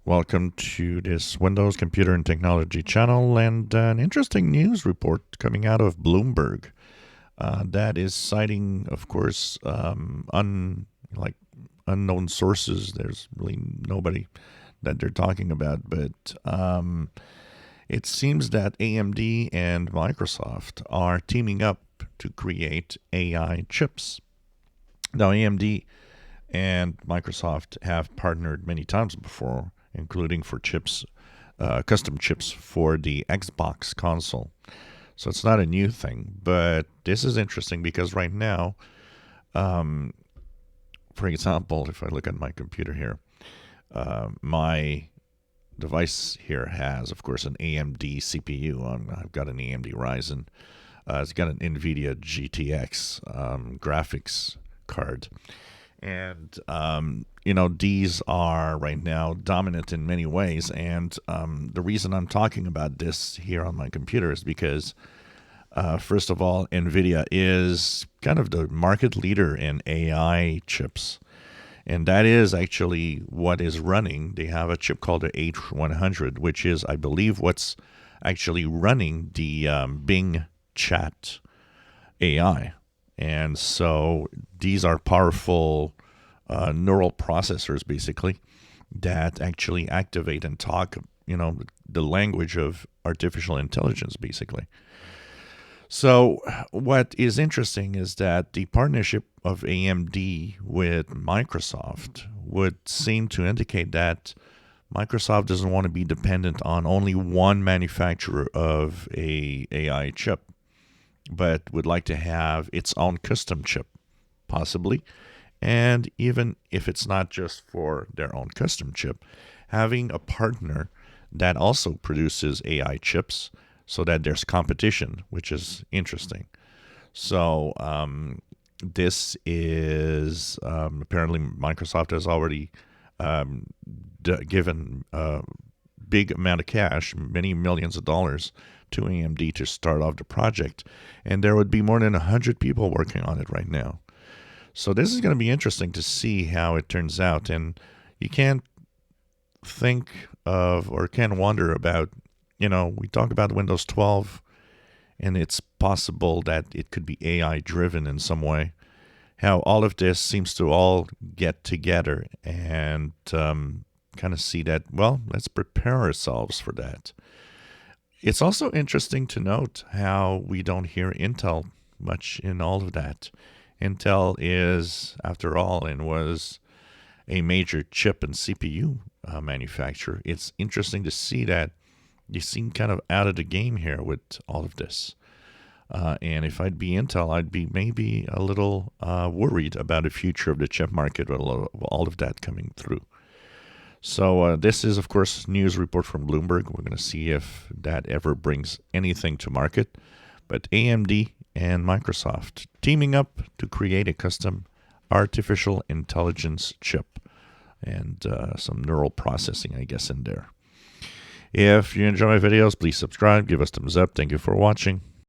Welcome to this Windows Computer and Technology channel, and an interesting news report coming out of Bloomberg that is citing, of course, unknown sources. There's really nobody that they're talking about, but it seems that AMD and Microsoft are teaming up to create AI chips. Now, AMD and Microsoft have partnered many times before, including for chips, custom chips for the Xbox console. So it's not a new thing, but this is interesting because right now, for example, if I look at my computer here, my device here has, of course, an AMD CPU. I've got an AMD Ryzen. It's got an Nvidia GTX graphics card. And, these are right now dominant in many ways. And the reason I'm talking about this here on my computer is because, first of all, Nvidia is kind of the market leader in AI chips. And that is actually what is running. They have a chip called the H100, which is, I believe, what's actually running the Bing Chat AI. And so these are powerful neural processors, basically, that actually activate and talk, the language of artificial intelligence, basically. So what is interesting is that the partnership of AMD with Microsoft would seem to indicate that Microsoft doesn't want to be dependent on only one manufacturer of a AI chip, but would like to have its own custom chip, possibly. And even if it's not just for their own custom chip, having a partner that also produces AI chips so that there's competition, which is interesting. So this is apparently Microsoft has already given a big amount of cash, many millions of dollars, to AMD to start off the project, and there would be more than 100 people working on it right now. So this is going to be interesting to see how it turns out, and you can't think of or can wonder about, we talk about Windows 12, and it's possible that it could be AI driven in some way. How all of this seems to all get together and kind of see that, well, let's prepare ourselves for that. It's also interesting to note how we don't hear Intel much in all of that. Intel is, after all, and was a major chip and CPU manufacturer. It's interesting to see that you seem kind of out of the game here with all of this. And if I'd be Intel, I'd be maybe a little worried about the future of the chip market with all of that coming through. So this is, of course, news report from Bloomberg. We're going to see if that ever brings anything to market. But AMD and Microsoft teaming up to create a custom artificial intelligence chip and some neural processing, I guess, in there. If you enjoy my videos, please subscribe, give us thumbs up. Thank you for watching.